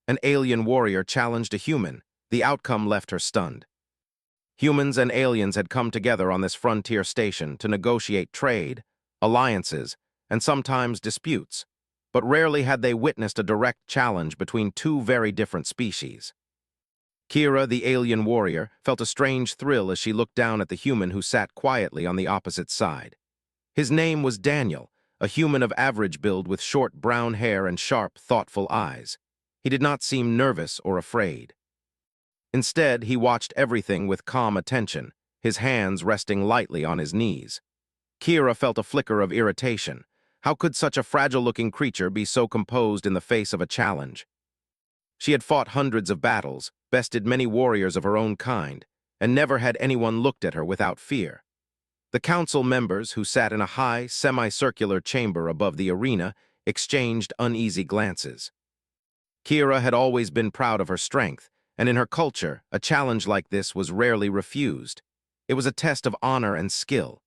An alien warrior challenged a human. The outcome left her stunned. Humans and aliens had come together on this frontier station to negotiate trade, alliances, and sometimes disputes, but rarely had they witnessed a direct challenge between two very different species. Kira, the alien warrior, felt a strange thrill as she looked down at the human who sat quietly on the opposite side. His name was Daniel, a human of average build with short brown hair and sharp, thoughtful eyes. He did not seem nervous or afraid. Instead, he watched everything with calm attention, his hands resting lightly on his knees. Kira felt a flicker of irritation. How could such a fragile-looking creature be so composed in the face of a challenge? She had fought hundreds of battles, bested many warriors of her own kind, and never had anyone looked at her without fear. The council members, who sat in a high, semicircular chamber above the arena, exchanged uneasy glances. Kira had always been proud of her strength, and in her culture, a challenge like this was rarely refused. It was a test of honor and skill.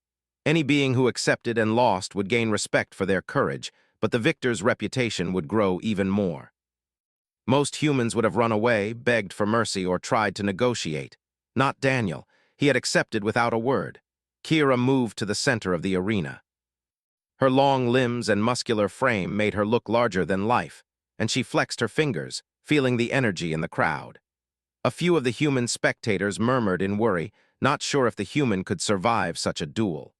Any being who accepted and lost would gain respect for their courage, but the victor's reputation would grow even more. Most humans would have run away, begged for mercy, or tried to negotiate. Not Daniel. He had accepted without a word. Kira moved to the center of the arena. Her long limbs and muscular frame made her look larger than life, and she flexed her fingers, feeling the energy in the crowd. A few of the human spectators murmured in worry, not sure if the human could survive such a duel.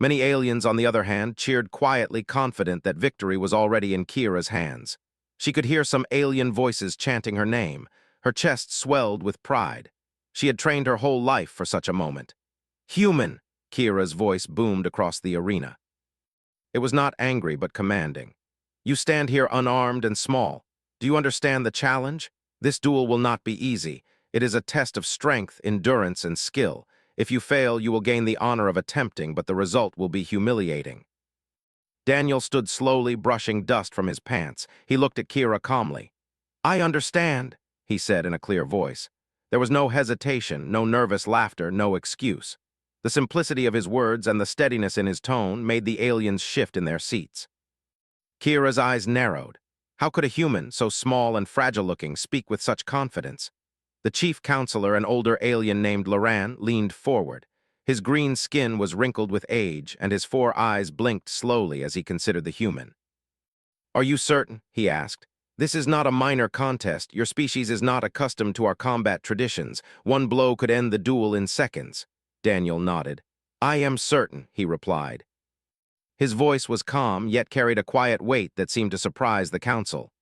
Many aliens, on the other hand, cheered quietly, confident that victory was already in Kira's hands. She could hear some alien voices chanting her name. Her chest swelled with pride. She had trained her whole life for such a moment. "Human!" Kira's voice boomed across the arena. It was not angry but commanding. "You stand here unarmed and small. Do you understand the challenge? This duel will not be easy. It is a test of strength, endurance, and skill. If you fail, you will gain the honor of attempting, but the result will be humiliating." Daniel stood slowly, brushing dust from his pants. He looked at Kira calmly. "I understand," he said in a clear voice. There was no hesitation, no nervous laughter, no excuse. The simplicity of his words and the steadiness in his tone made the aliens shift in their seats. Kira's eyes narrowed. How could a human, so small and fragile-looking, speak with such confidence? The chief counselor, an older alien named Loran, leaned forward. His green skin was wrinkled with age, and his 4 eyes blinked slowly as he considered the human. "Are you certain?" he asked. "This is not a minor contest. Your species is not accustomed to our combat traditions. One blow could end the duel in seconds." Daniel nodded. "I am certain," he replied. His voice was calm, yet carried a quiet weight that seemed to surprise the council.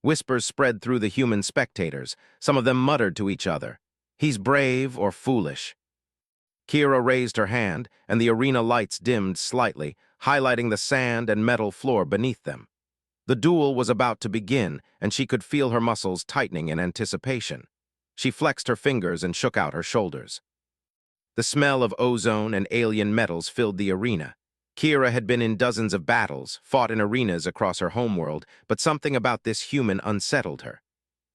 Whispers spread through the human spectators. Some of them muttered to each other, "He's brave or foolish." Kira raised her hand, and the arena lights dimmed slightly, highlighting the sand and metal floor beneath them. The duel was about to begin, and she could feel her muscles tightening in anticipation. She flexed her fingers and shook out her shoulders. The smell of ozone and alien metals filled the arena. Kira had been in dozens of battles, fought in arenas across her homeworld, but something about this human unsettled her.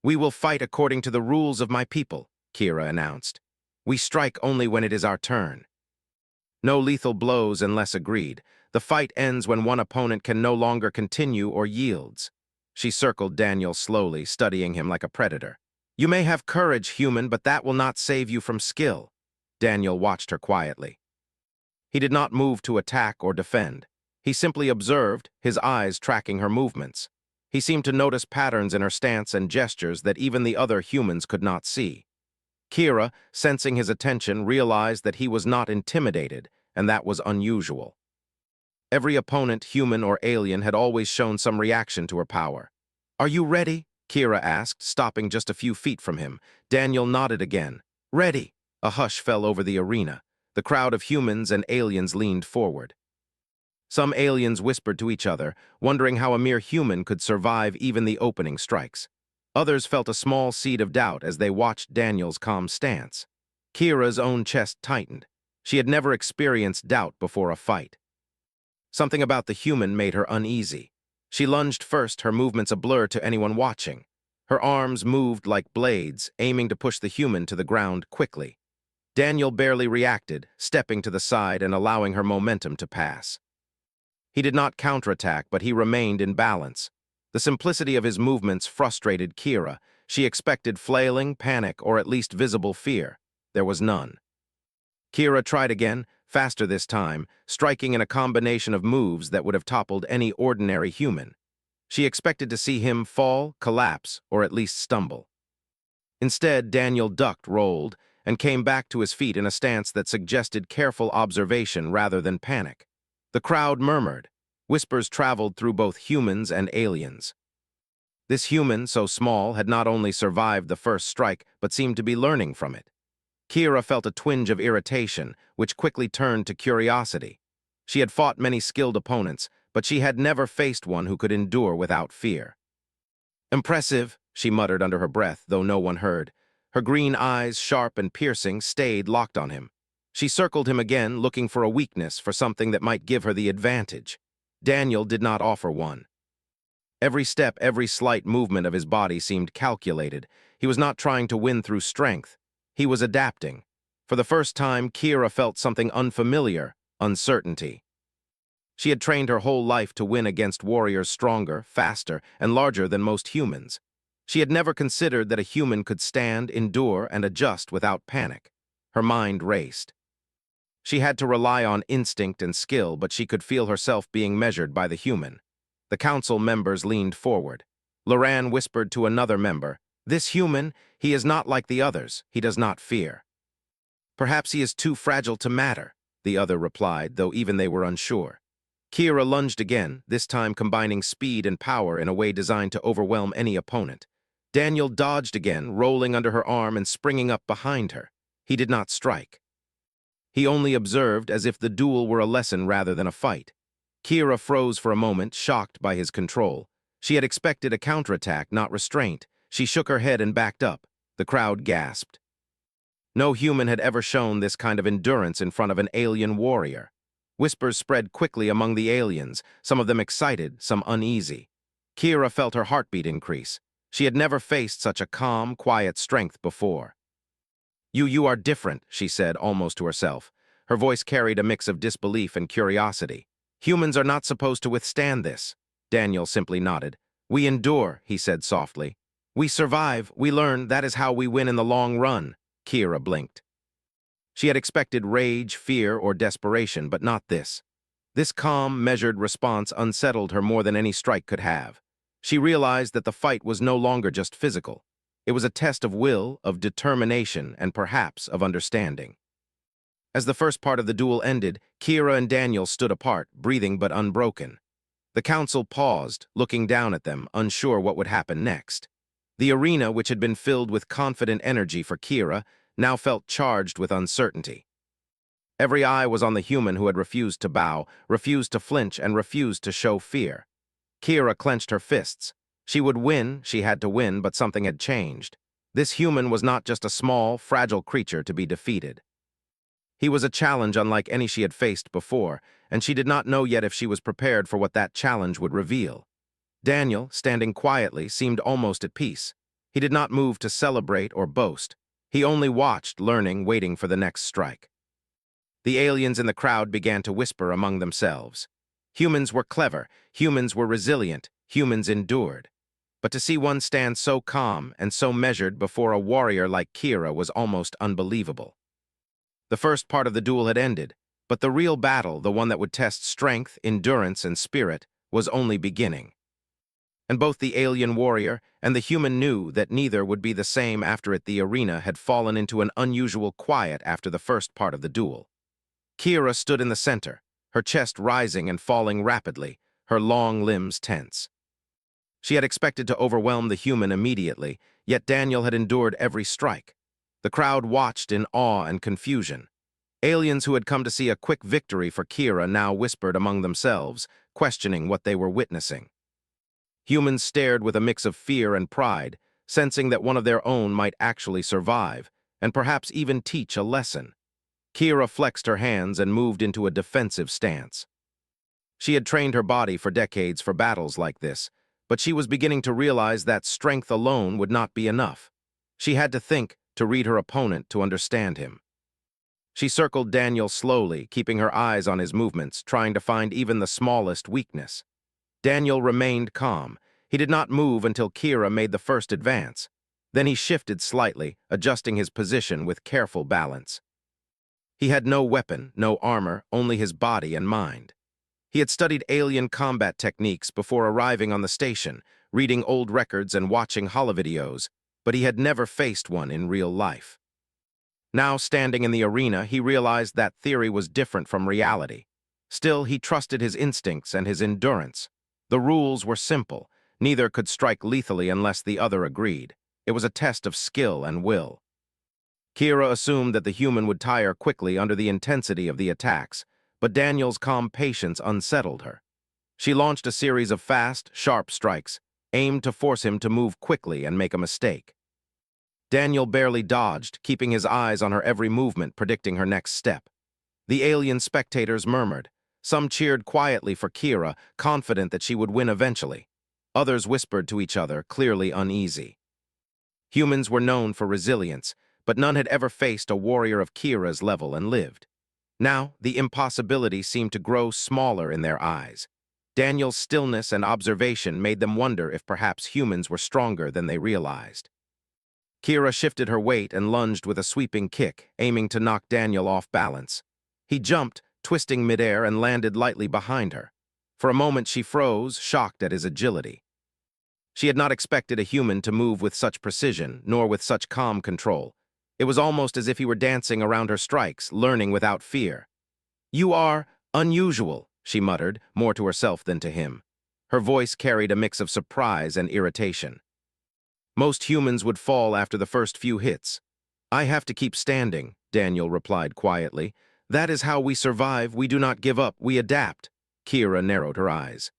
"We will fight according to the rules of my people," Kira announced. "We strike only when it is our turn. No lethal blows unless agreed. The fight ends when one opponent can no longer continue or yields." She circled Daniel slowly, studying him like a predator. "You may have courage, human, but that will not save you from skill." Daniel watched her quietly. He did not move to attack or defend. He simply observed, his eyes tracking her movements. He seemed to notice patterns in her stance and gestures that even the other humans could not see. Kira, sensing his attention, realized that he was not intimidated, and that was unusual. Every opponent, human or alien, had always shown some reaction to her power. "Are you ready?" Kira asked, stopping just a few feet from him. Daniel nodded again. "Ready." A hush fell over the arena. The crowd of humans and aliens leaned forward. Some aliens whispered to each other, wondering how a mere human could survive even the opening strikes. Others felt a small seed of doubt as they watched Daniel's calm stance. Kira's own chest tightened. She had never experienced doubt before a fight. Something about the human made her uneasy. She lunged first, her movements a blur to anyone watching. Her arms moved like blades, aiming to push the human to the ground quickly. Daniel barely reacted, stepping to the side and allowing her momentum to pass. He did not counterattack, but he remained in balance. The simplicity of his movements frustrated Kira. She expected flailing, panic, or at least visible fear. There was none. Kira tried again, faster this time, striking in a combination of moves that would have toppled any ordinary human. She expected to see him fall, collapse, or at least stumble. Instead, Daniel ducked, rolled, and came back to his feet in a stance that suggested careful observation rather than panic. The crowd murmured. Whispers traveled through both humans and aliens. This human, so small, had not only survived the first strike, but seemed to be learning from it. Kira felt a twinge of irritation, which quickly turned to curiosity. She had fought many skilled opponents, but she had never faced one who could endure without fear. "Impressive," she muttered under her breath, though no one heard. Her green eyes, sharp and piercing, stayed locked on him. She circled him again, looking for a weakness, for something that might give her the advantage. Daniel did not offer one. Every step, every slight movement of his body seemed calculated. He was not trying to win through strength. He was adapting. For the first time, Kira felt something unfamiliar, uncertainty. She had trained her whole life to win against warriors stronger, faster, and larger than most humans. She had never considered that a human could stand, endure, and adjust without panic. Her mind raced. She had to rely on instinct and skill, but she could feel herself being measured by the human. The council members leaned forward. Loran whispered to another member, "This human, he is not like the others. He does not fear." "Perhaps he is too fragile to matter," the other replied, though even they were unsure. Kira lunged again, this time combining speed and power in a way designed to overwhelm any opponent. Daniel dodged again, rolling under her arm and springing up behind her. He did not strike. He only observed, as if the duel were a lesson rather than a fight. Kira froze for a moment, shocked by his control. She had expected a counterattack, not restraint. She shook her head and backed up. The crowd gasped. No human had ever shown this kind of endurance in front of an alien warrior. Whispers spread quickly among the aliens, some of them excited, some uneasy. Kira felt her heartbeat increase. She had never faced such a calm, quiet strength before. You are different," she said, almost to herself. Her voice carried a mix of disbelief and curiosity. "Humans are not supposed to withstand this." Daniel simply nodded. "We endure," he said softly. "We survive, we learn, that is how we win in the long run." Kira blinked. She had expected rage, fear, or desperation, but not this. This calm, measured response unsettled her more than any strike could have. She realized that the fight was no longer just physical. It was a test of will, of determination, and perhaps of understanding. As the first part of the duel ended, Kira and Daniel stood apart, breathing but unbroken. The council paused, looking down at them, unsure what would happen next. The arena, which had been filled with confident energy for Kira, now felt charged with uncertainty. Every eye was on the human who had refused to bow, refused to flinch, and refused to show fear. Kira clenched her fists. She would win, she had to win, but something had changed. This human was not just a small, fragile creature to be defeated. He was a challenge unlike any she had faced before, and she did not know yet if she was prepared for what that challenge would reveal. Daniel, standing quietly, seemed almost at peace. He did not move to celebrate or boast. He only watched, learning, waiting for the next strike. The aliens in the crowd began to whisper among themselves. Humans were clever, humans were resilient, humans endured. But to see one stand so calm and so measured before a warrior like Kira was almost unbelievable. The first part of the duel had ended, but the real battle, the one that would test strength, endurance, and spirit, was only beginning. And both the alien warrior and the human knew that neither would be the same after it. The arena had fallen into an unusual quiet after the first part of the duel. Kira stood in the center, her chest rising and falling rapidly, her long limbs tense. She had expected to overwhelm the human immediately, yet Daniel had endured every strike. The crowd watched in awe and confusion. Aliens who had come to see a quick victory for Kira now whispered among themselves, questioning what they were witnessing. Humans stared with a mix of fear and pride, sensing that one of their own might actually survive, and perhaps even teach a lesson. Kira flexed her hands and moved into a defensive stance. She had trained her body for decades for battles like this, but she was beginning to realize that strength alone would not be enough. She had to think, to read her opponent, to understand him. She circled Daniel slowly, keeping her eyes on his movements, trying to find even the smallest weakness. Daniel remained calm. He did not move until Kira made the first advance. Then he shifted slightly, adjusting his position with careful balance. He had no weapon, no armor, only his body and mind. He had studied alien combat techniques before arriving on the station, reading old records and watching holovideos, but he had never faced one in real life. Now, standing in the arena, he realized that theory was different from reality. Still, he trusted his instincts and his endurance. The rules were simple. Neither could strike lethally unless the other agreed. It was a test of skill and will. Kira assumed that the human would tire quickly under the intensity of the attacks, but Daniel's calm patience unsettled her. She launched a series of fast, sharp strikes, aimed to force him to move quickly and make a mistake. Daniel barely dodged, keeping his eyes on her every movement, predicting her next step. The alien spectators murmured. Some cheered quietly for Kira, confident that she would win eventually. Others whispered to each other, clearly uneasy. Humans were known for resilience, but none had ever faced a warrior of Kira's level and lived. Now, the impossibility seemed to grow smaller in their eyes. Daniel's stillness and observation made them wonder if perhaps humans were stronger than they realized. Kira shifted her weight and lunged with a sweeping kick, aiming to knock Daniel off balance. He jumped, twisting midair, and landed lightly behind her. For a moment she froze, shocked at his agility. She had not expected a human to move with such precision, nor with such calm control. It was almost as if he were dancing around her strikes, learning without fear. "You are unusual," she muttered, more to herself than to him. Her voice carried a mix of surprise and irritation. "Most humans would fall after the first few hits. I have to keep standing," Daniel replied quietly. "That is how we survive. We do not give up. We adapt." Kira narrowed her eyes.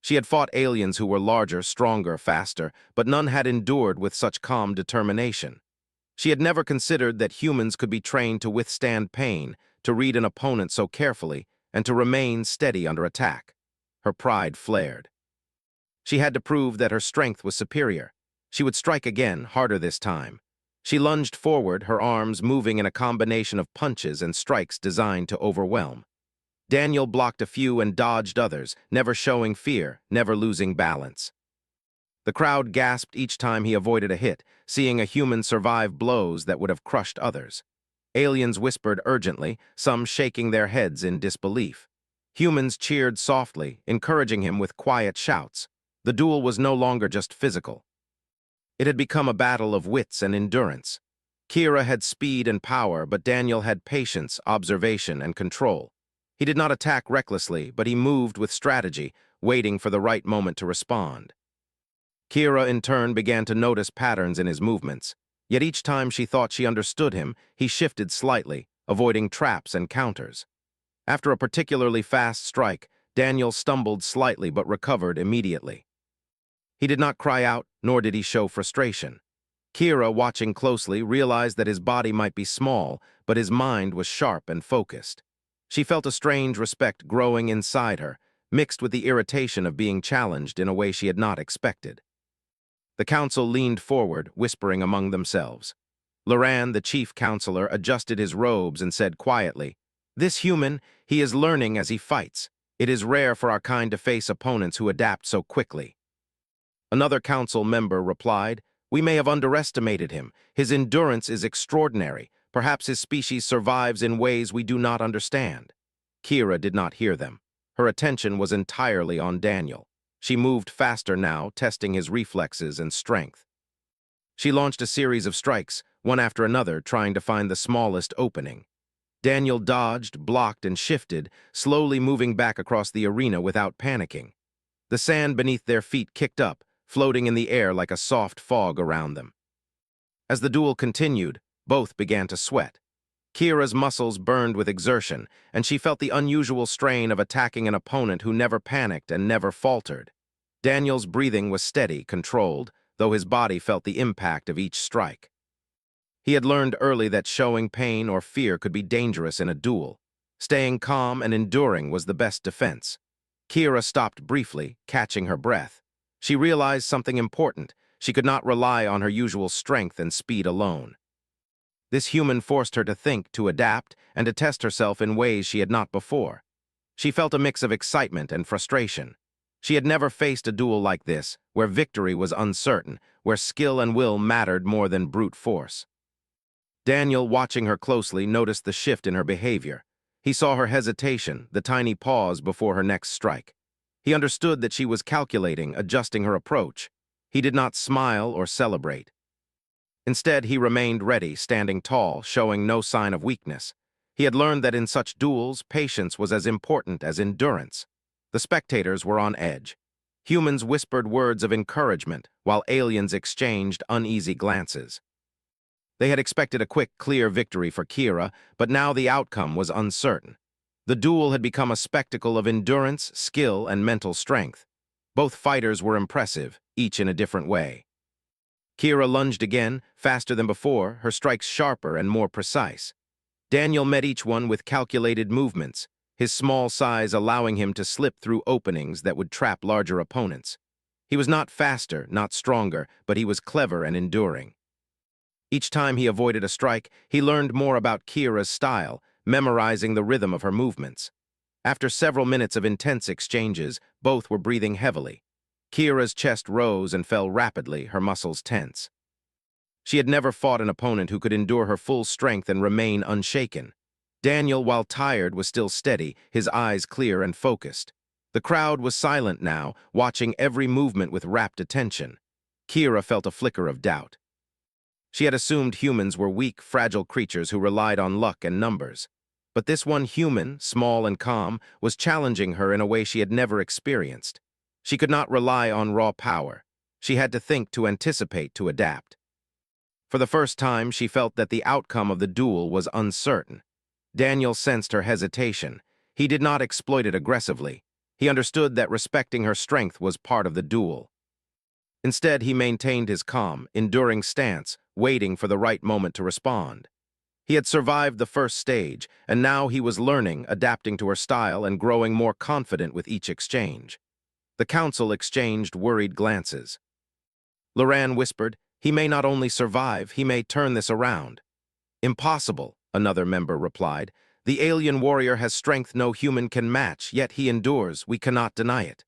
She had fought aliens who were larger, stronger, faster, but none had endured with such calm determination. She had never considered that humans could be trained to withstand pain, to read an opponent so carefully, and to remain steady under attack. Her pride flared. She had to prove that her strength was superior. She would strike again, harder this time. She lunged forward, her arms moving in a combination of punches and strikes designed to overwhelm. Daniel blocked a few and dodged others, never showing fear, never losing balance. The crowd gasped each time he avoided a hit, seeing a human survive blows that would have crushed others. Aliens whispered urgently, some shaking their heads in disbelief. Humans cheered softly, encouraging him with quiet shouts. The duel was no longer just physical. It had become a battle of wits and endurance. Kira had speed and power, but Daniel had patience, observation, and control. He did not attack recklessly, but he moved with strategy, waiting for the right moment to respond. Kira, in turn, began to notice patterns in his movements. Yet each time she thought she understood him, he shifted slightly, avoiding traps and counters. After a particularly fast strike, Daniel stumbled slightly but recovered immediately. He did not cry out, nor did he show frustration. Kira, watching closely, realized that his body might be small, but his mind was sharp and focused. She felt a strange respect growing inside her, mixed with the irritation of being challenged in a way she had not expected. The council leaned forward, whispering among themselves. Loran, the chief counselor, adjusted his robes and said quietly, "This human, he is learning as he fights. It is rare for our kind to face opponents who adapt so quickly." Another council member replied, "We may have underestimated him. His endurance is extraordinary. Perhaps his species survives in ways we do not understand." Kira did not hear them. Her attention was entirely on Daniel. She moved faster now, testing his reflexes and strength. She launched a series of strikes, one after another, trying to find the smallest opening. Daniel dodged, blocked, and shifted, slowly moving back across the arena without panicking. The sand beneath their feet kicked up, floating in the air like a soft fog around them. As the duel continued, both began to sweat. Kira's muscles burned with exertion, and she felt the unusual strain of attacking an opponent who never panicked and never faltered. Daniel's breathing was steady, controlled, though his body felt the impact of each strike. He had learned early that showing pain or fear could be dangerous in a duel. Staying calm and enduring was the best defense. Kira stopped briefly, catching her breath. She realized something important. She could not rely on her usual strength and speed alone. This human forced her to think, to adapt, and to test herself in ways she had not before. She felt a mix of excitement and frustration. She had never faced a duel like this, where victory was uncertain, where skill and will mattered more than brute force. Daniel, watching her closely, noticed the shift in her behavior. He saw her hesitation, the tiny pause before her next strike. He understood that she was calculating, adjusting her approach. He did not smile or celebrate. Instead, he remained ready, standing tall, showing no sign of weakness. He had learned that in such duels, patience was as important as endurance. The spectators were on edge. Humans whispered words of encouragement, while aliens exchanged uneasy glances. They had expected a quick, clear victory for Kira, but now the outcome was uncertain. The duel had become a spectacle of endurance, skill, and mental strength. Both fighters were impressive, each in a different way. Kira lunged again, faster than before, her strikes sharper and more precise. Daniel met each one with calculated movements, his small size allowing him to slip through openings that would trap larger opponents. He was not faster, not stronger, but he was clever and enduring. Each time he avoided a strike, he learned more about Kira's style, memorizing the rhythm of her movements. After several minutes of intense exchanges, both were breathing heavily. Kira's chest rose and fell rapidly, her muscles tense. She had never fought an opponent who could endure her full strength and remain unshaken. Daniel, while tired, was still steady, his eyes clear and focused. The crowd was silent now, watching every movement with rapt attention. Kira felt a flicker of doubt. She had assumed humans were weak, fragile creatures who relied on luck and numbers. But this one human, small and calm, was challenging her in a way she had never experienced. She could not rely on raw power. She had to think, to anticipate, to adapt. For the first time, she felt that the outcome of the duel was uncertain. Daniel sensed her hesitation. He did not exploit it aggressively. He understood that respecting her strength was part of the duel. Instead, he maintained his calm, enduring stance, waiting for the right moment to respond. He had survived the first stage, and now he was learning, adapting to her style, and growing more confident with each exchange. The council exchanged worried glances. Loran whispered, "He may not only survive, he may turn this around." "Impossible," another member replied. "The alien warrior has strength no human can match, yet he endures. We cannot deny it."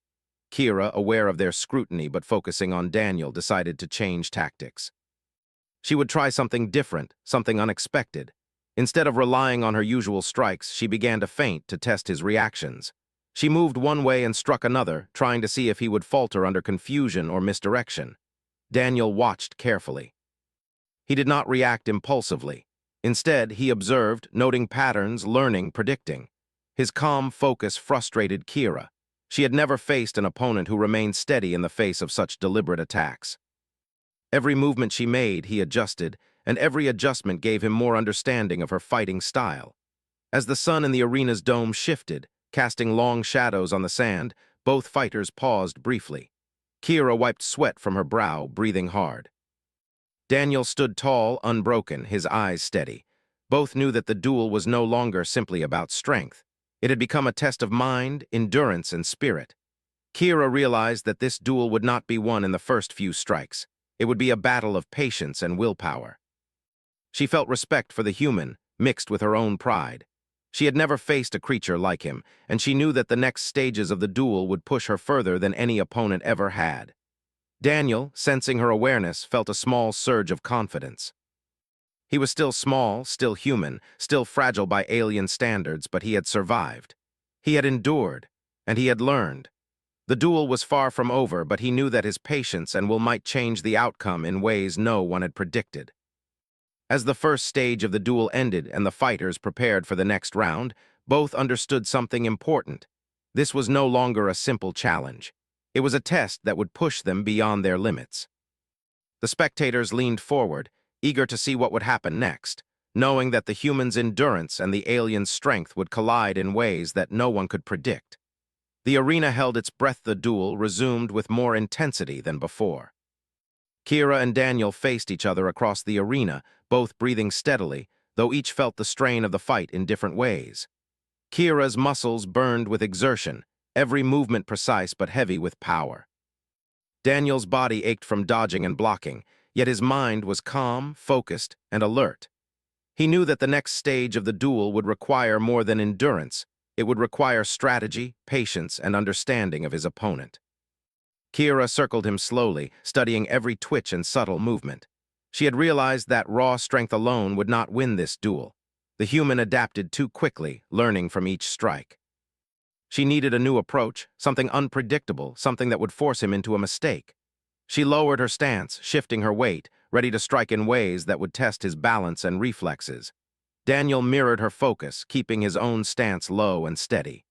Kira, aware of their scrutiny but focusing on Daniel, decided to change tactics. She would try something different, something unexpected. Instead of relying on her usual strikes, she began to feint to test his reactions. She moved one way and struck another, trying to see if he would falter under confusion or misdirection. Daniel watched carefully. He did not react impulsively. Instead, he observed, noting patterns, learning, predicting. His calm focus frustrated Kira. She had never faced an opponent who remained steady in the face of such deliberate attacks. Every movement she made, he adjusted, and every adjustment gave him more understanding of her fighting style. As the sun in the arena's dome shifted, casting long shadows on the sand, both fighters paused briefly. Kira wiped sweat from her brow, breathing hard. Daniel stood tall, unbroken, his eyes steady. Both knew that the duel was no longer simply about strength. It had become a test of mind, endurance, and spirit. Kira realized that this duel would not be won in the first few strikes. It would be a battle of patience and willpower. She felt respect for the human, mixed with her own pride. She had never faced a creature like him, and she knew that the next stages of the duel would push her further than any opponent ever had. Daniel, sensing her awareness, felt a small surge of confidence. He was still small, still human, still fragile by alien standards, but he had survived. He had endured, and he had learned. The duel was far from over, but he knew that his patience and will might change the outcome in ways no one had predicted. As the first stage of the duel ended and the fighters prepared for the next round, both understood something important. This was no longer a simple challenge. It was a test that would push them beyond their limits. The spectators leaned forward, eager to see what would happen next, knowing that the human's endurance and the alien's strength would collide in ways that no one could predict. The arena held its breath. The duel resumed with more intensity than before. Kira and Daniel faced each other across the arena, both breathing steadily, though each felt the strain of the fight in different ways. Kira's muscles burned with exertion, every movement precise but heavy with power. Daniel's body ached from dodging and blocking, yet his mind was calm, focused, and alert. He knew that the next stage of the duel would require more than endurance. It would require strategy, patience, and understanding of his opponent. Kira circled him slowly, studying every twitch and subtle movement. She had realized that raw strength alone would not win this duel. The human adapted too quickly, learning from each strike. She needed a new approach, something unpredictable, something that would force him into a mistake. She lowered her stance, shifting her weight, ready to strike in ways that would test his balance and reflexes. Daniel mirrored her focus, keeping his own stance low and steady.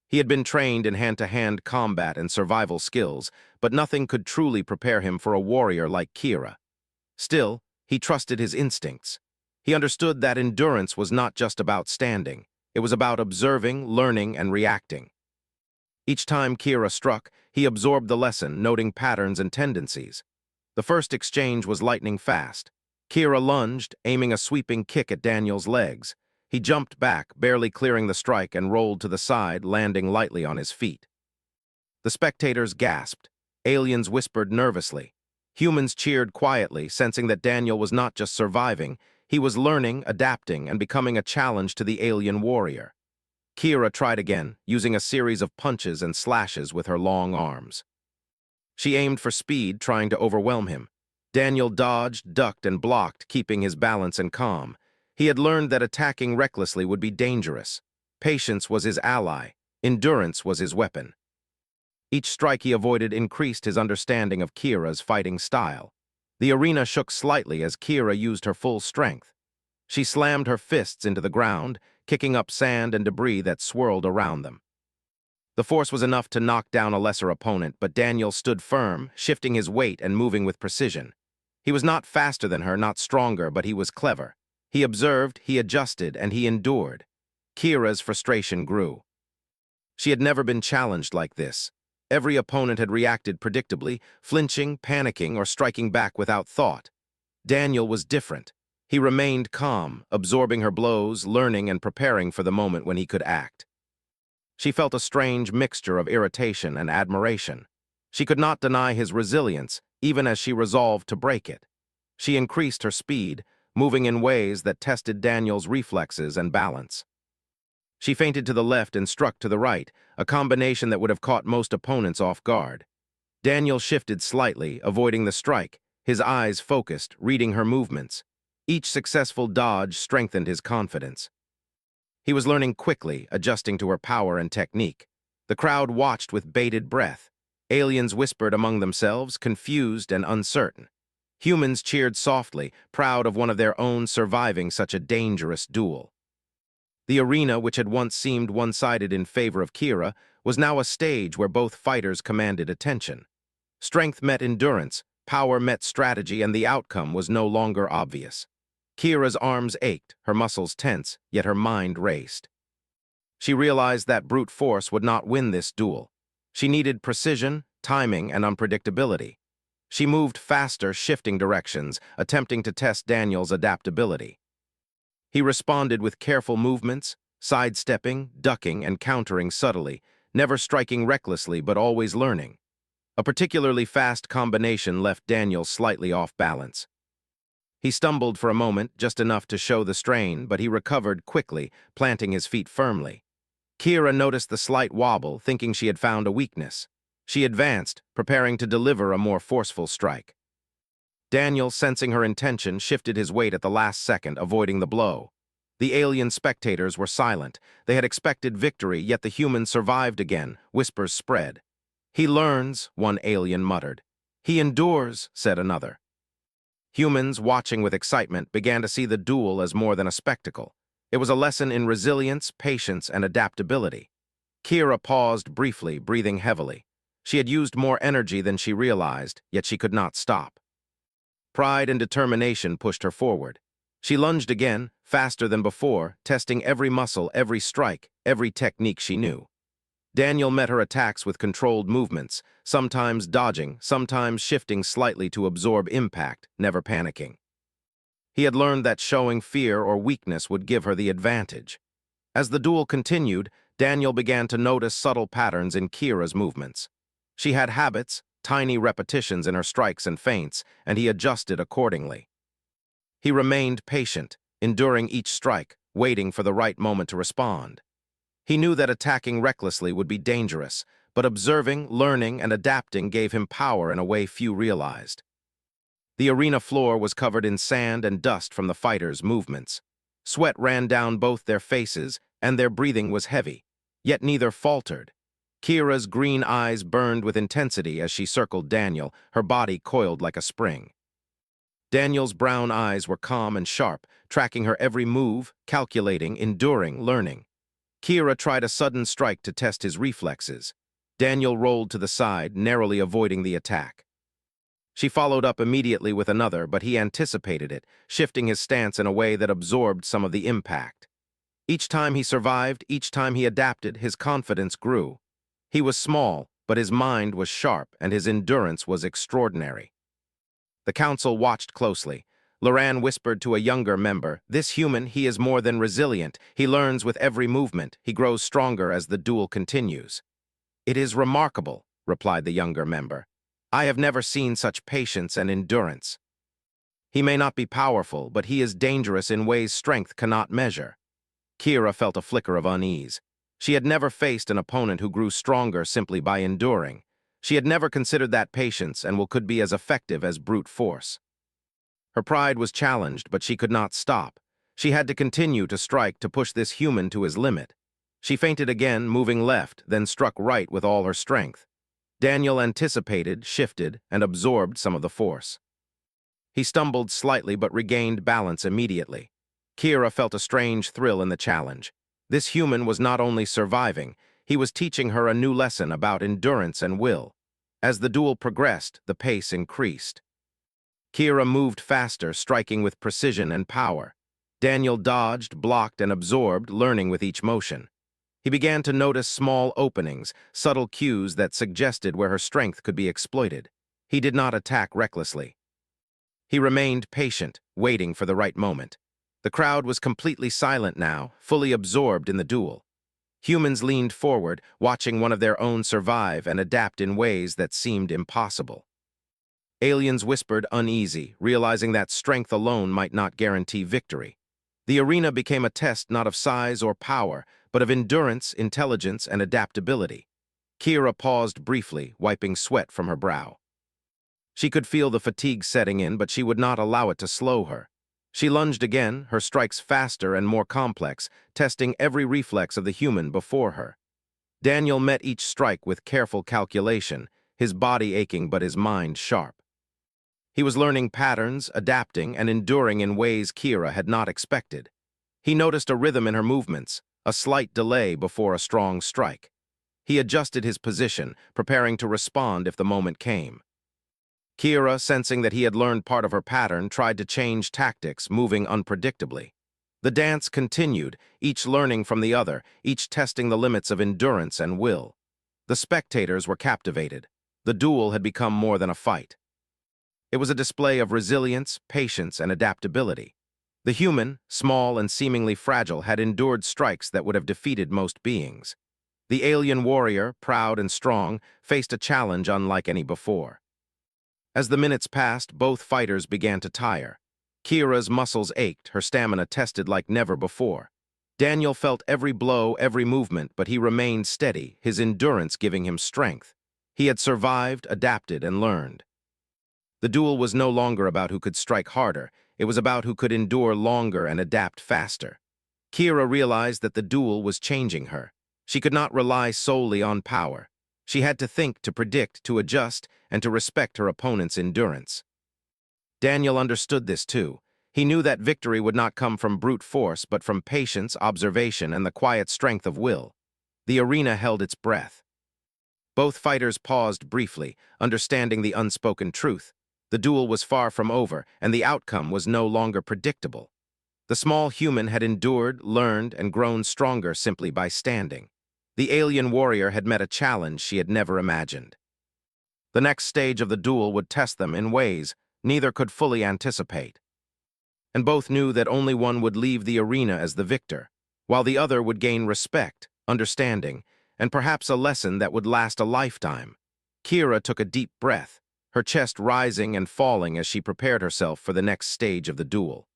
He had been trained in hand-to-hand combat and survival skills, but nothing could truly prepare him for a warrior like Kira. Still, he trusted his instincts. He understood that endurance was not just about standing. It was about observing, learning, and reacting. Each time Kira struck, he absorbed the lesson, noting patterns and tendencies. The first exchange was lightning fast. Kira lunged, aiming a sweeping kick at Daniel's legs. He jumped back, barely clearing the strike, and rolled to the side, landing lightly on his feet. The spectators gasped. Aliens whispered nervously. Humans cheered quietly, sensing that Daniel was not just surviving, he was learning, adapting, and becoming a challenge to the alien warrior. Kira tried again, using a series of punches and slashes with her long arms. She aimed for speed, trying to overwhelm him. Daniel dodged, ducked, and blocked, keeping his balance and calm. He had learned that attacking recklessly would be dangerous. Patience was his ally. Endurance was his weapon. Each strike he avoided increased his understanding of Kira's fighting style. The arena shook slightly as Kira used her full strength. She slammed her fists into the ground, kicking up sand and debris that swirled around them. The force was enough to knock down a lesser opponent, but Daniel stood firm, shifting his weight and moving with precision. He was not faster than her, not stronger, but he was clever. He observed, he adjusted, and he endured. Kira's frustration grew. She had never been challenged like this. Every opponent had reacted predictably, flinching, panicking, or striking back without thought. Daniel was different. He remained calm, absorbing her blows, learning and preparing for the moment when he could act. She felt a strange mixture of irritation and admiration. She could not deny his resilience, even as she resolved to break it. She increased her speed, moving in ways that tested Daniel's reflexes and balance. She feinted to the left and struck to the right, a combination that would have caught most opponents off guard. Daniel shifted slightly, avoiding the strike, his eyes focused, reading her movements. Each successful dodge strengthened his confidence. He was learning quickly, adjusting to her power and technique. The crowd watched with bated breath. Aliens whispered among themselves, confused and uncertain. Humans cheered softly, proud of one of their own surviving such a dangerous duel. The arena, which had once seemed one-sided in favor of Kira, was now a stage where both fighters commanded attention. Strength met endurance, power met strategy, and the outcome was no longer obvious. Kira's arms ached, her muscles tense, yet her mind raced. She realized that brute force would not win this duel. She needed precision, timing, and unpredictability. She moved faster, shifting directions, attempting to test Daniel's adaptability. He responded with careful movements, sidestepping, ducking, and countering subtly, never striking recklessly but always learning. A particularly fast combination left Daniel slightly off balance. He stumbled for a moment, just enough to show the strain, but he recovered quickly, planting his feet firmly. Kira noticed the slight wobble, thinking she had found a weakness. She advanced, preparing to deliver a more forceful strike. Daniel, sensing her intention, shifted his weight at the last second, avoiding the blow. The alien spectators were silent. They had expected victory, yet the human survived again. Whispers spread. "He learns," one alien muttered. "He endures," said another. Humans, watching with excitement, began to see the duel as more than a spectacle. It was a lesson in resilience, patience, and adaptability. Kira paused briefly, breathing heavily. She had used more energy than she realized, yet she could not stop. Pride and determination pushed her forward. She lunged again, faster than before, testing every muscle, every strike, every technique she knew. Daniel met her attacks with controlled movements, sometimes dodging, sometimes shifting slightly to absorb impact, never panicking. He had learned that showing fear or weakness would give her the advantage. As the duel continued, Daniel began to notice subtle patterns in Kira's movements. She had habits, tiny repetitions in her strikes and feints, and he adjusted accordingly. He remained patient, enduring each strike, waiting for the right moment to respond. He knew that attacking recklessly would be dangerous, but observing, learning, and adapting gave him power in a way few realized. The arena floor was covered in sand and dust from the fighters' movements. Sweat ran down both their faces, and their breathing was heavy, yet neither faltered. Kira's green eyes burned with intensity as she circled Daniel, her body coiled like a spring. Daniel's brown eyes were calm and sharp, tracking her every move, calculating, enduring, learning. Kira tried a sudden strike to test his reflexes. Daniel rolled to the side, narrowly avoiding the attack. She followed up immediately with another, but he anticipated it, shifting his stance in a way that absorbed some of the impact. Each time he survived, each time he adapted, his confidence grew. He was small, but his mind was sharp, and his endurance was extraordinary. The council watched closely. Loran whispered to a younger member, "This human, he is more than resilient. He learns with every movement. He grows stronger as the duel continues." "It is remarkable," replied the younger member. "I have never seen such patience and endurance. He may not be powerful, but he is dangerous in ways strength cannot measure." Kira felt a flicker of unease. She had never faced an opponent who grew stronger simply by enduring. She had never considered that patience and could be as effective as brute force. Her pride was challenged, but she could not stop. She had to continue to strike to push this human to his limit. She feinted again, moving left, then struck right with all her strength. Daniel anticipated, shifted, and absorbed some of the force. He stumbled slightly but regained balance immediately. Kira felt a strange thrill in the challenge. This human was not only surviving, he was teaching her a new lesson about endurance and will. As the duel progressed, the pace increased. Kira moved faster, striking with precision and power. Daniel dodged, blocked, and absorbed, learning with each motion. He began to notice small openings, subtle cues that suggested where her strength could be exploited. He did not attack recklessly. He remained patient, waiting for the right moment. The crowd was completely silent now, fully absorbed in the duel. Humans leaned forward, watching one of their own survive and adapt in ways that seemed impossible. Aliens whispered uneasy, realizing that strength alone might not guarantee victory. The arena became a test not of size or power, but of endurance, intelligence, and adaptability. Kira paused briefly, wiping sweat from her brow. She could feel the fatigue setting in, but she would not allow it to slow her. She lunged again, her strikes faster and more complex, testing every reflex of the human before her. Daniel met each strike with careful calculation, his body aching but his mind sharp. He was learning patterns, adapting, and enduring in ways Kira had not expected. He noticed a rhythm in her movements, a slight delay before a strong strike. He adjusted his position, preparing to respond if the moment came. Kira, sensing that he had learned part of her pattern, tried to change tactics, moving unpredictably. The dance continued, each learning from the other, each testing the limits of endurance and will. The spectators were captivated. The duel had become more than a fight. It was a display of resilience, patience, and adaptability. The human, small and seemingly fragile, had endured strikes that would have defeated most beings. The alien warrior, proud and strong, faced a challenge unlike any before. As the minutes passed, both fighters began to tire. Kira's muscles ached, her stamina tested like never before. Daniel felt every blow, every movement, but he remained steady, his endurance giving him strength. He had survived, adapted, and learned. The duel was no longer about who could strike harder, it was about who could endure longer and adapt faster. Kira realized that the duel was changing her. She could not rely solely on power. She had to think, to predict, to adjust, and to respect her opponent's endurance. Daniel understood this too. He knew that victory would not come from brute force, but from patience, observation, and the quiet strength of will. The arena held its breath. Both fighters paused briefly, understanding the unspoken truth. The duel was far from over, and the outcome was no longer predictable. The small human had endured, learned, and grown stronger simply by standing. The alien warrior had met a challenge she had never imagined. The next stage of the duel would test them in ways neither could fully anticipate. And both knew that only one would leave the arena as the victor, while the other would gain respect, understanding, and perhaps a lesson that would last a lifetime. Kira took a deep breath, her chest rising and falling as she prepared herself for the next stage of the duel.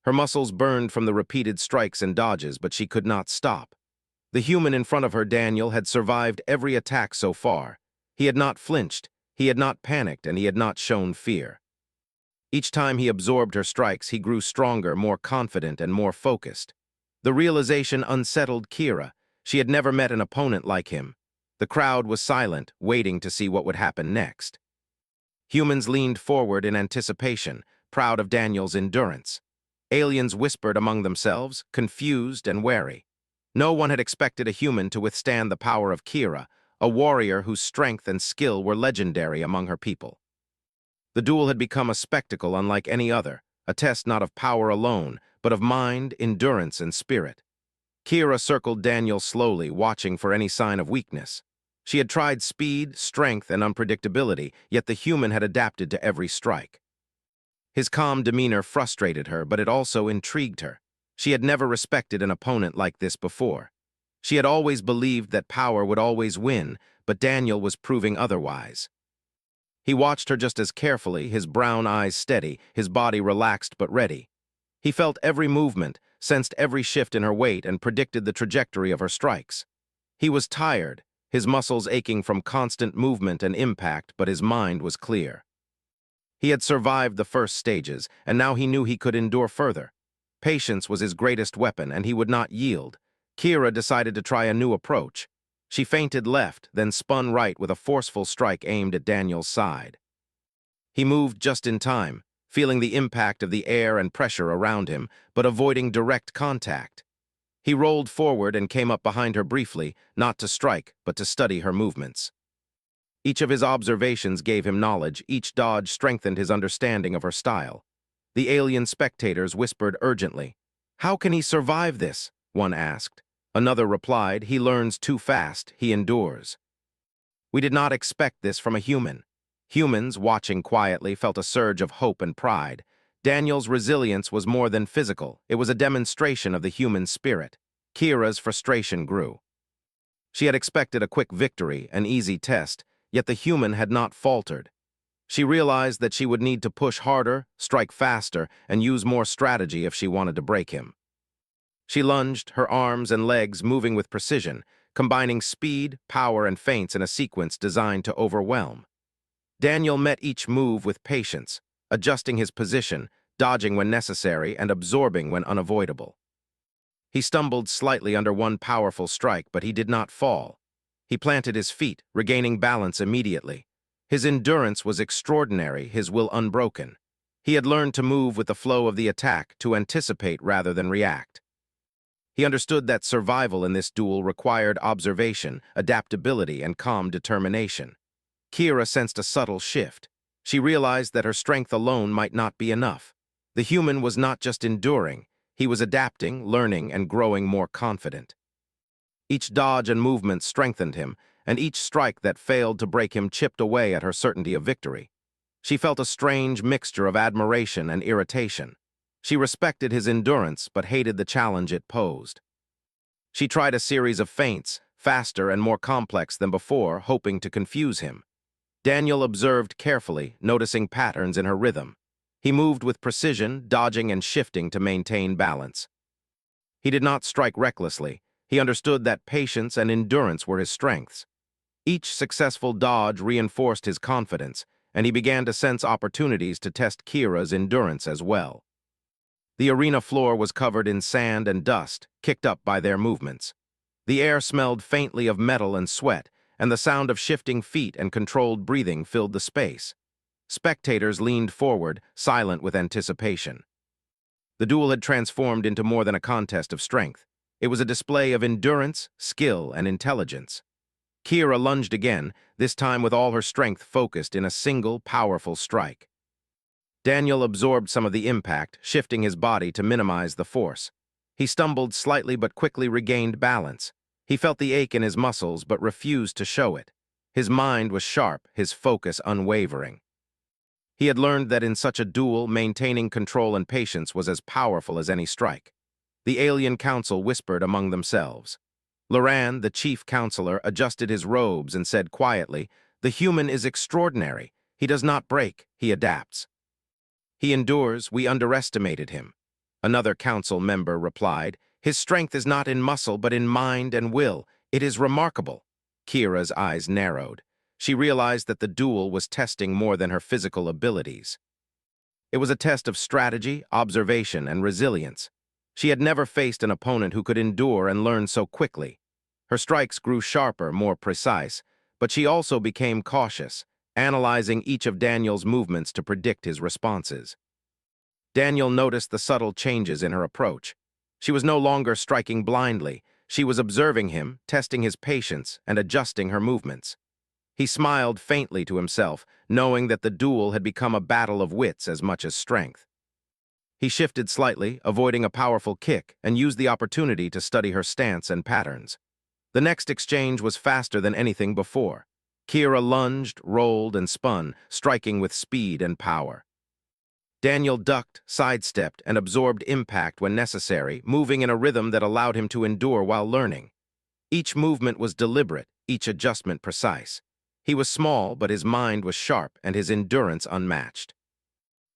Her muscles burned from the repeated strikes and dodges, but she could not stop. The human in front of her, Daniel, had survived every attack so far. He had not flinched, he had not panicked, and he had not shown fear. Each time he absorbed her strikes, he grew stronger, more confident, and more focused. The realization unsettled Kira. She had never met an opponent like him. The crowd was silent, waiting to see what would happen next. Humans leaned forward in anticipation, proud of Daniel's endurance. Aliens whispered among themselves, confused and wary. No one had expected a human to withstand the power of Kira, a warrior whose strength and skill were legendary among her people. The duel had become a spectacle unlike any other, a test not of power alone, but of mind, endurance, and spirit. Kira circled Daniel slowly, watching for any sign of weakness. She had tried speed, strength, and unpredictability, yet the human had adapted to every strike. His calm demeanor frustrated her, but it also intrigued her. She had never respected an opponent like this before. She had always believed that power would always win, but Daniel was proving otherwise. He watched her just as carefully, his brown eyes steady, his body relaxed but ready. He felt every movement, sensed every shift in her weight, and predicted the trajectory of her strikes. He was tired, his muscles aching from constant movement and impact, but his mind was clear. He had survived the first stages, and now he knew he could endure further. Patience was his greatest weapon, and he would not yield. Kira decided to try a new approach. She feinted left, then spun right with a forceful strike aimed at Daniel's side. He moved just in time, feeling the impact of the air and pressure around him, but avoiding direct contact. He rolled forward and came up behind her briefly, not to strike, but to study her movements. Each of his observations gave him knowledge, each dodge strengthened his understanding of her style. The alien spectators whispered urgently. "How can he survive this?" one asked. Another replied, "He learns too fast, he endures." We did not expect this from a human. Humans, watching quietly, felt a surge of hope and pride. Daniel's resilience was more than physical, it was a demonstration of the human spirit. Kira's frustration grew. She had expected a quick victory, an easy test, yet the human had not faltered. She realized that she would need to push harder, strike faster, and use more strategy if she wanted to break him. She lunged, her arms and legs moving with precision, combining speed, power, and feints in a sequence designed to overwhelm. Daniel met each move with patience, adjusting his position, dodging when necessary, and absorbing when unavoidable. He stumbled slightly under one powerful strike, but he did not fall. He planted his feet, regaining balance immediately. His endurance was extraordinary, his will unbroken. He had learned to move with the flow of the attack, to anticipate rather than react. He understood that survival in this duel required observation, adaptability, and calm determination. Kira sensed a subtle shift. She realized that her strength alone might not be enough. The human was not just enduring, he was adapting, learning, and growing more confident. Each dodge and movement strengthened him, and each strike that failed to break him chipped away at her certainty of victory. She felt a strange mixture of admiration and irritation. She respected his endurance, but hated the challenge it posed. She tried a series of feints, faster and more complex than before, hoping to confuse him. Daniel observed carefully, noticing patterns in her rhythm. He moved with precision, dodging and shifting to maintain balance. He did not strike recklessly. He understood that patience and endurance were his strengths. Each successful dodge reinforced his confidence, and he began to sense opportunities to test Kira's endurance as well. The arena floor was covered in sand and dust, kicked up by their movements. The air smelled faintly of metal and sweat, and the sound of shifting feet and controlled breathing filled the space. Spectators leaned forward, silent with anticipation. The duel had transformed into more than a contest of strength. It was a display of endurance, skill, and intelligence. Kira lunged again, this time with all her strength focused in a single, powerful strike. Daniel absorbed some of the impact, shifting his body to minimize the force. He stumbled slightly but quickly regained balance. He felt the ache in his muscles but refused to show it. His mind was sharp, his focus unwavering. He had learned that in such a duel, maintaining control and patience was as powerful as any strike. The alien council whispered among themselves. Loran, the chief counselor, adjusted his robes and said quietly, "The human is extraordinary. He does not break, he adapts." "He endures, we underestimated him." Another council member replied, His strength is not in muscle, but in mind and will. It is remarkable. Kira's eyes narrowed. She realized that the duel was testing more than her physical abilities. It was a test of strategy, observation, and resilience. She had never faced an opponent who could endure and learn so quickly. Her strikes grew sharper, more precise, but she also became cautious, analyzing each of Daniel's movements to predict his responses. Daniel noticed the subtle changes in her approach. She was no longer striking blindly. She was observing him, testing his patience, and adjusting her movements. He smiled faintly to himself, knowing that the duel had become a battle of wits as much as strength. He shifted slightly, avoiding a powerful kick, and used the opportunity to study her stance and patterns. The next exchange was faster than anything before. Kira lunged, rolled, and spun, striking with speed and power. Daniel ducked, sidestepped, and absorbed impact when necessary, moving in a rhythm that allowed him to endure while learning. Each movement was deliberate, each adjustment precise. He was small, but his mind was sharp and his endurance unmatched.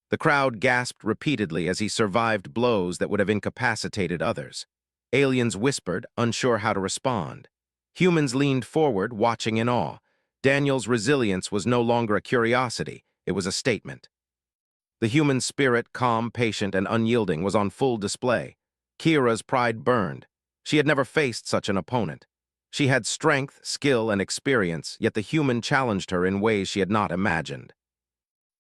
The crowd gasped repeatedly as he survived blows that would have incapacitated others. Aliens whispered, unsure how to respond. Humans leaned forward, watching in awe. Daniel's resilience was no longer a curiosity, it was a statement. The human spirit, calm, patient, and unyielding, was on full display. Kira's pride burned. She had never faced such an opponent. She had strength, skill, and experience, yet the human challenged her in ways she had not imagined.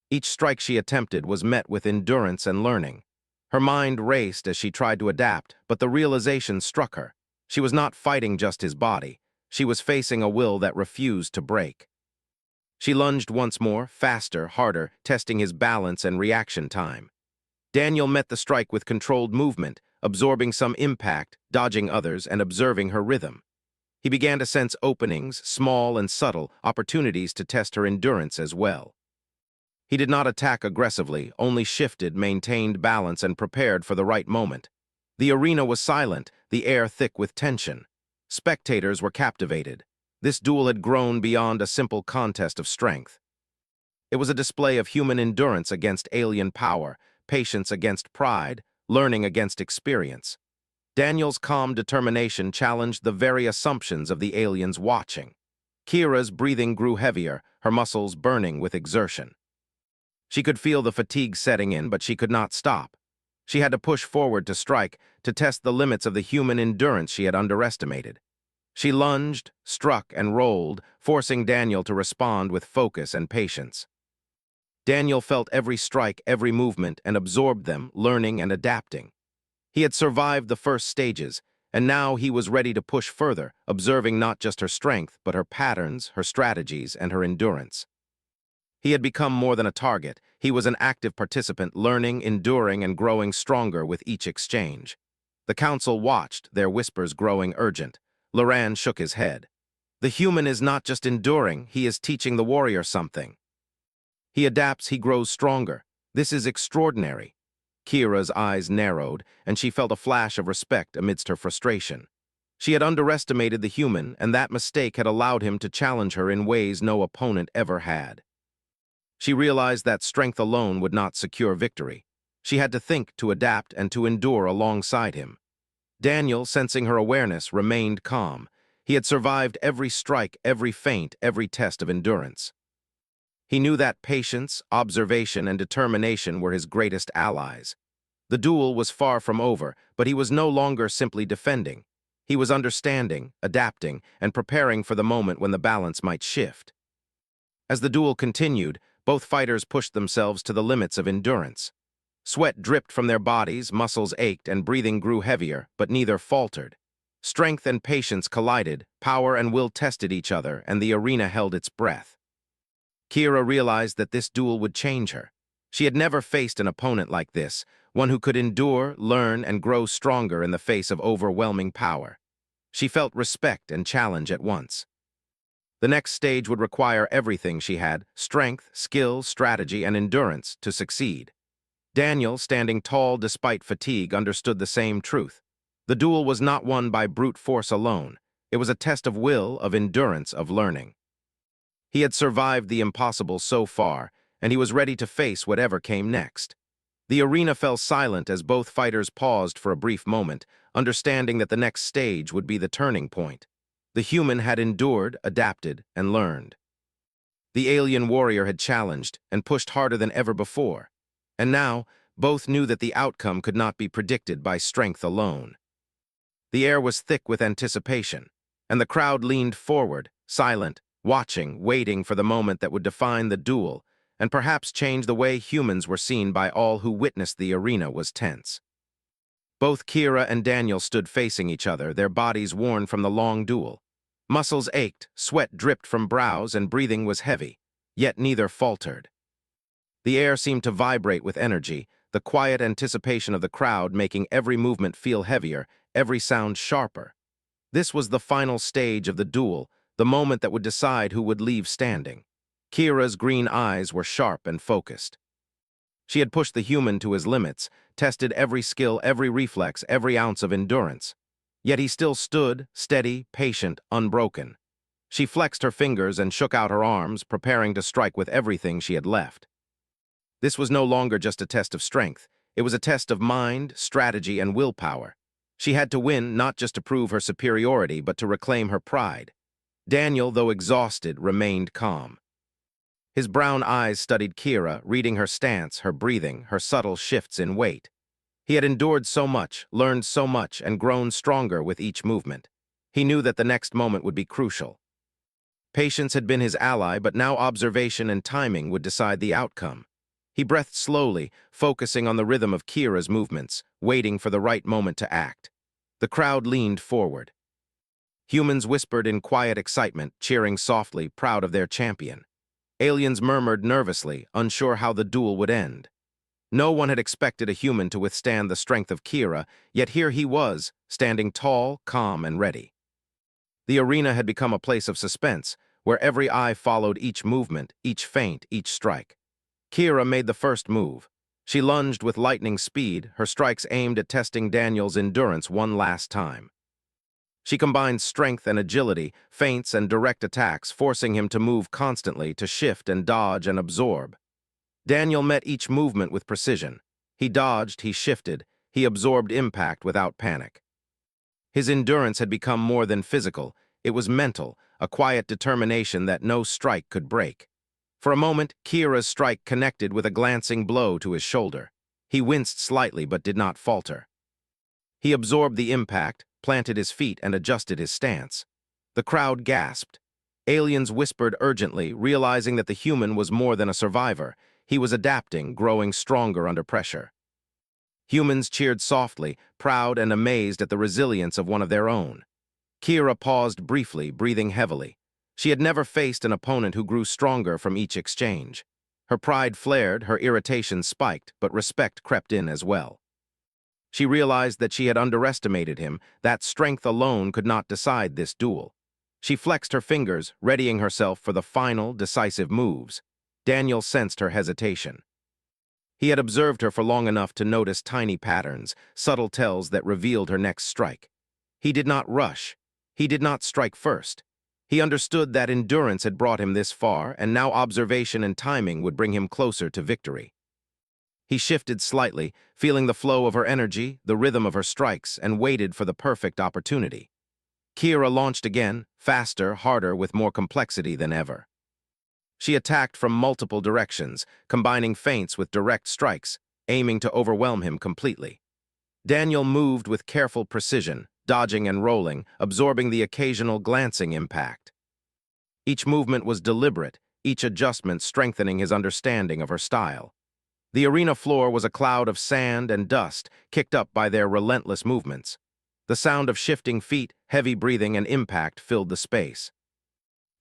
Each strike she attempted was met with endurance and learning. Her mind raced as she tried to adapt, but the realization struck her. She was not fighting just his body. She was facing a will that refused to break. She lunged once more, faster, harder, testing his balance and reaction time. Daniel met the strike with controlled movement, absorbing some impact, dodging others, and observing her rhythm. He began to sense openings, small and subtle, opportunities to test her endurance as well. He did not attack aggressively, only shifted, maintained balance, and prepared for the right moment. The arena was silent, the air thick with tension. Spectators were captivated. This duel had grown beyond a simple contest of strength. It was a display of human endurance against alien power, patience against pride, learning against experience. Daniel's calm determination challenged the very assumptions of the aliens watching. Kira's breathing grew heavier, her muscles burning with exertion. She could feel the fatigue setting in, but she could not stop. She had to push forward to strike, to test the limits of the human endurance she had underestimated. She lunged, struck, and rolled, forcing Daniel to respond with focus and patience. Daniel felt every strike, every movement, and absorbed them, learning and adapting. He had survived the first stages, and now he was ready to push further, observing not just her strength, but her patterns, her strategies, and her endurance. He had become more than a target. He was an active participant, learning, enduring, and growing stronger with each exchange. The council watched, their whispers growing urgent. Loran shook his head. The human is not just enduring, he is teaching the warrior something. He adapts, he grows stronger. This is extraordinary. Kira's eyes narrowed, and she felt a flash of respect amidst her frustration. She had underestimated the human, and that mistake had allowed him to challenge her in ways no opponent ever had. She realized that strength alone would not secure victory. She had to think, to adapt, and to endure alongside him. Daniel, sensing her awareness, remained calm. He had survived every strike, every feint, every test of endurance. He knew that patience, observation, and determination were his greatest allies. The duel was far from over, but he was no longer simply defending. He was understanding, adapting, and preparing for the moment when the balance might shift. As the duel continued, both fighters pushed themselves to the limits of endurance. Sweat dripped from their bodies, muscles ached, and breathing grew heavier, but neither faltered. Strength and patience collided, power and will tested each other, and the arena held its breath. Kira realized that this duel would change her. She had never faced an opponent like this, one who could endure, learn, and grow stronger in the face of overwhelming power. She felt respect and challenge at once. The next stage would require everything she had: strength, skill, strategy, and endurance to succeed. Daniel, standing tall despite fatigue, understood the same truth. The duel was not won by brute force alone. It was a test of will, of endurance, of learning. He had survived the impossible so far, and he was ready to face whatever came next. The arena fell silent as both fighters paused for a brief moment, understanding that the next stage would be the turning point. The human had endured, adapted, and learned. The alien warrior had challenged and pushed harder than ever before. And now, both knew that the outcome could not be predicted by strength alone. The air was thick with anticipation, and the crowd leaned forward, silent, watching, waiting for the moment that would define the duel, and perhaps change the way humans were seen by all who witnessed. The arena was tense. Both Kira and Daniel stood facing each other, their bodies worn from the long duel. Muscles ached, sweat dripped from brows, and breathing was heavy, yet neither faltered. The air seemed to vibrate with energy, the quiet anticipation of the crowd making every movement feel heavier, every sound sharper. This was the final stage of the duel, the moment that would decide who would leave standing. Kira's green eyes were sharp and focused. She had pushed the human to his limits, tested every skill, every reflex, every ounce of endurance. Yet he still stood, steady, patient, unbroken. She flexed her fingers and shook out her arms, preparing to strike with everything she had left. This was no longer just a test of strength. It was a test of mind, strategy, and willpower. She had to win not just to prove her superiority, but to reclaim her pride. Daniel, though exhausted, remained calm. His brown eyes studied Kira, reading her stance, her breathing, her subtle shifts in weight. He had endured so much, learned so much, and grown stronger with each movement. He knew that the next moment would be crucial. Patience had been his ally, but now observation and timing would decide the outcome. He breathed slowly, focusing on the rhythm of Kira's movements, waiting for the right moment to act. The crowd leaned forward. Humans whispered in quiet excitement, cheering softly, proud of their champion. Aliens murmured nervously, unsure how the duel would end. No one had expected a human to withstand the strength of Kira, yet here he was, standing tall, calm, and ready. The arena had become a place of suspense, where every eye followed each movement, each feint, each strike. Kira made the first move. She lunged with lightning speed, her strikes aimed at testing Daniel's endurance one last time. She combined strength and agility, feints and direct attacks, forcing him to move constantly, to shift and dodge and absorb. Daniel met each movement with precision. He dodged, he shifted, he absorbed impact without panic. His endurance had become more than physical, it was mental, a quiet determination that no strike could break. For a moment, Kira's strike connected with a glancing blow to his shoulder. He winced slightly but did not falter. He absorbed the impact, planted his feet, and adjusted his stance. The crowd gasped. Aliens whispered urgently, realizing that the human was more than a survivor. He was adapting, growing stronger under pressure. Humans cheered softly, proud and amazed at the resilience of one of their own. Kira paused briefly, breathing heavily. She had never faced an opponent who grew stronger from each exchange. Her pride flared, her irritation spiked, but respect crept in as well. She realized that she had underestimated him, that strength alone could not decide this duel. She flexed her fingers, readying herself for the final, decisive moves. Daniel sensed her hesitation. He had observed her for long enough to notice tiny patterns, subtle tells that revealed her next strike. He did not rush. He did not strike first. He understood that endurance had brought him this far, and now observation and timing would bring him closer to victory. He shifted slightly, feeling the flow of her energy, the rhythm of her strikes, and waited for the perfect opportunity. Kira launched again, faster, harder, with more complexity than ever. She attacked from multiple directions, combining feints with direct strikes, aiming to overwhelm him completely. Daniel moved with careful precision, dodging and rolling, absorbing the occasional glancing impact. Each movement was deliberate, each adjustment strengthening his understanding of her style. The arena floor was a cloud of sand and dust, kicked up by their relentless movements. The sound of shifting feet, heavy breathing, and impact filled the space.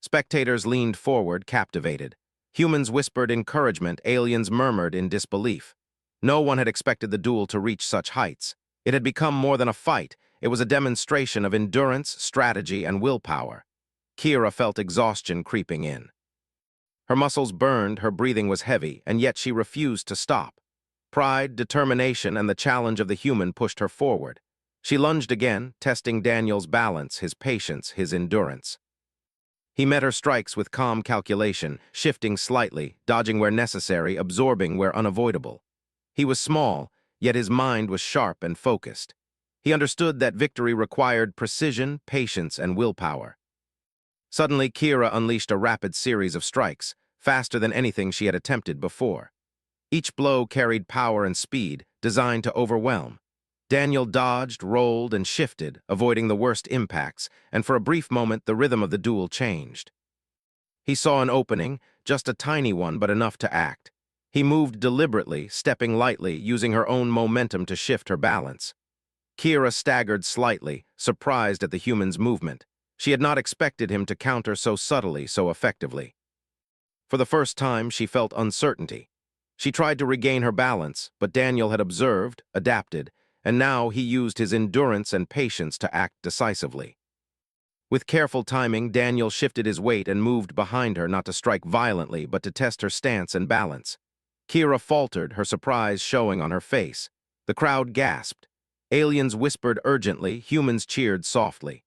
Spectators leaned forward, captivated. Humans whispered encouragement, aliens murmured in disbelief. No one had expected the duel to reach such heights. It had become more than a fight. It was a demonstration of endurance, strategy, and willpower. Kira felt exhaustion creeping in. Her muscles burned, her breathing was heavy, and yet she refused to stop. Pride, determination, and the challenge of the human pushed her forward. She lunged again, testing Daniel's balance, his patience, his endurance. He met her strikes with calm calculation, shifting slightly, dodging where necessary, absorbing where unavoidable. He was small, yet his mind was sharp and focused. He understood that victory required precision, patience, and willpower. Suddenly, Kira unleashed a rapid series of strikes, faster than anything she had attempted before. Each blow carried power and speed, designed to overwhelm. Daniel dodged, rolled, and shifted, avoiding the worst impacts, and for a brief moment the rhythm of the duel changed. He saw an opening, just a tiny one but enough to act. He moved deliberately, stepping lightly, using her own momentum to shift her balance. Kira staggered slightly, surprised at the human's movement. She had not expected him to counter so subtly, so effectively. For the first time, she felt uncertainty. She tried to regain her balance, but Daniel had observed, adapted, and now he used his endurance and patience to act decisively. With careful timing, Daniel shifted his weight and moved behind her, not to strike violently, but to test her stance and balance. Kira faltered, her surprise showing on her face. The crowd gasped. Aliens whispered urgently, humans cheered softly.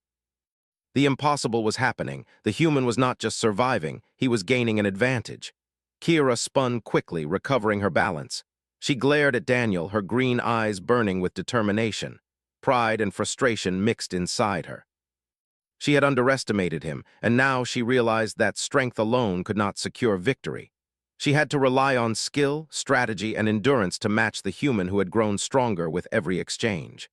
The impossible was happening. The human was not just surviving, he was gaining an advantage. Kira spun quickly, recovering her balance. She glared at Daniel, her green eyes burning with determination. Pride and frustration mixed inside her. She had underestimated him, and now she realized that strength alone could not secure victory. She had to rely on skill, strategy, and endurance to match the human who had grown stronger with every exchange.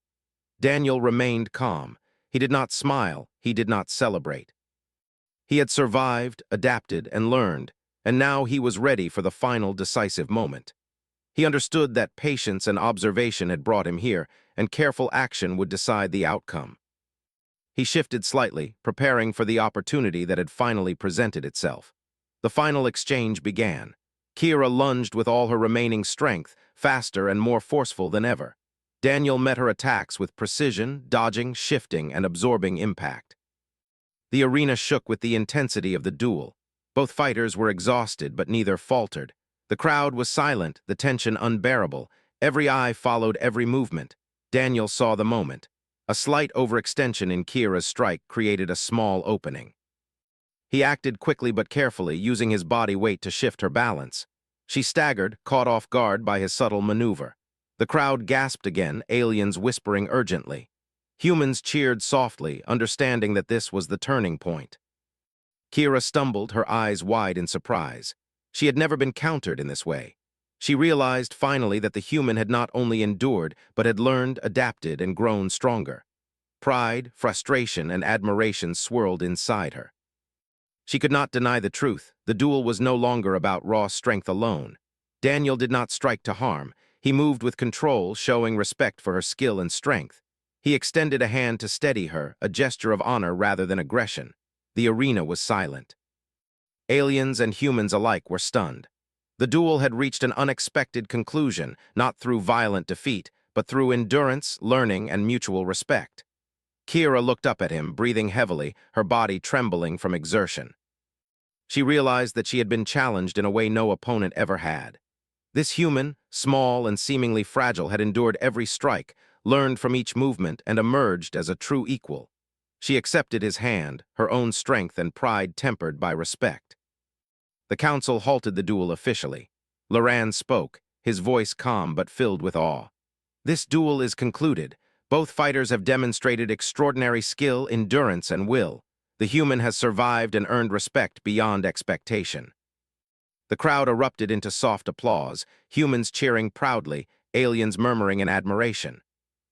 Daniel remained calm. He did not smile, he did not celebrate. He had survived, adapted, and learned, and now he was ready for the final decisive moment. He understood that patience and observation had brought him here, and careful action would decide the outcome. He shifted slightly, preparing for the opportunity that had finally presented itself. The final exchange began. Kira lunged with all her remaining strength, faster and more forceful than ever. Daniel met her attacks with precision, dodging, shifting, and absorbing impact. The arena shook with the intensity of the duel. Both fighters were exhausted, but neither faltered. The crowd was silent, the tension unbearable. Every eye followed every movement. Daniel saw the moment. A slight overextension in Kira's strike created a small opening. He acted quickly but carefully, using his body weight to shift her balance. She staggered, caught off guard by his subtle maneuver. The crowd gasped again, aliens whispering urgently. Humans cheered softly, understanding that this was the turning point. Kira stumbled, her eyes wide in surprise. She had never been countered in this way. She realized finally that the human had not only endured, but had learned, adapted, and grown stronger. Pride, frustration, and admiration swirled inside her. She could not deny the truth. The duel was no longer about raw strength alone. Daniel did not strike to harm. He moved with control, showing respect for her skill and strength. He extended a hand to steady her, a gesture of honor rather than aggression. The arena was silent. Aliens and humans alike were stunned. The duel had reached an unexpected conclusion, not through violent defeat, but through endurance, learning, and mutual respect. Kira looked up at him, breathing heavily, her body trembling from exertion. She realized that she had been challenged in a way no opponent ever had. This human, small and seemingly fragile, had endured every strike, learned from each movement, and emerged as a true equal. She accepted his hand, her own strength and pride tempered by respect. The council halted the duel officially. Loran spoke, his voice calm but filled with awe. This duel is concluded. Both fighters have demonstrated extraordinary skill, endurance, and will. The human has survived and earned respect beyond expectation. The crowd erupted into soft applause, humans cheering proudly, aliens murmuring in admiration.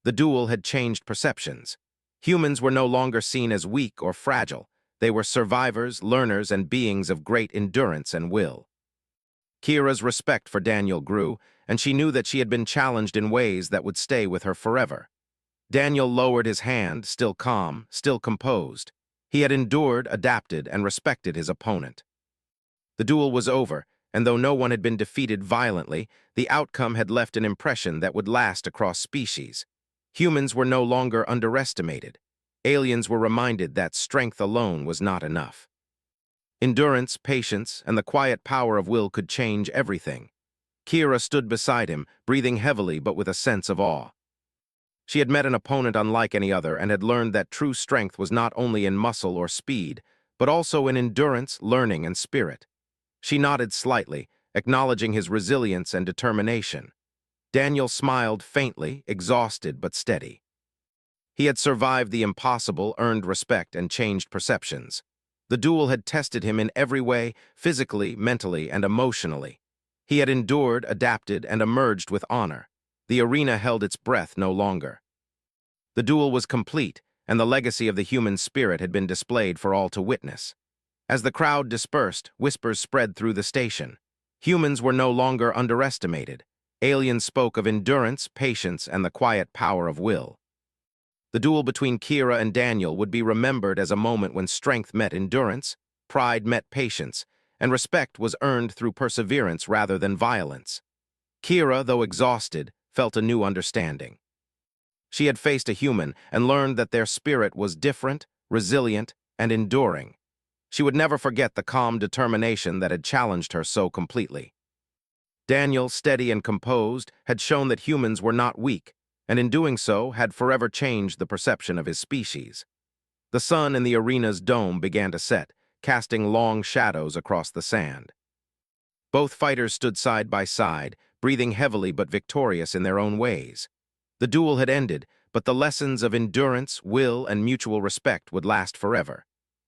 The duel had changed perceptions. Humans were no longer seen as weak or fragile. They were survivors, learners, and beings of great endurance and will. Kira's respect for Daniel grew, and she knew that she had been challenged in ways that would stay with her forever. Daniel lowered his hand, still calm, still composed. He had endured, adapted, and respected his opponent. The duel was over, and though no one had been defeated violently, the outcome had left an impression that would last across species. Humans were no longer underestimated. Aliens were reminded that strength alone was not enough. Endurance, patience, and the quiet power of will could change everything. Kira stood beside him, breathing heavily but with a sense of awe. She had met an opponent unlike any other and had learned that true strength was not only in muscle or speed, but also in endurance, learning, and spirit. She nodded slightly, acknowledging his resilience and determination. Daniel smiled faintly, exhausted but steady. He had survived the impossible, earned respect, and changed perceptions. The duel had tested him in every way, physically, mentally, and emotionally. He had endured, adapted, and emerged with honor. The arena held its breath no longer. The duel was complete, and the legacy of the human spirit had been displayed for all to witness. As the crowd dispersed, whispers spread through the station. Humans were no longer underestimated. Aliens spoke of endurance, patience, and the quiet power of will. The duel between Kira and Daniel would be remembered as a moment when strength met endurance, pride met patience, and respect was earned through perseverance rather than violence. Kira, though exhausted, felt a new understanding. She had faced a human and learned that their spirit was different, resilient, and enduring. She would never forget the calm determination that had challenged her so completely. Daniel, steady and composed, had shown that humans were not weak, and in doing so had forever changed the perception of his species. The sun in the arena's dome began to set, casting long shadows across the sand. Both fighters stood side by side, breathing heavily but victorious in their own ways. The duel had ended, but the lessons of endurance, will, and mutual respect would last forever.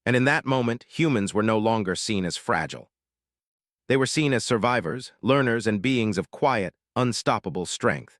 And in that moment, humans were no longer seen as fragile. They were seen as survivors, learners, and beings of quiet, unstoppable strength.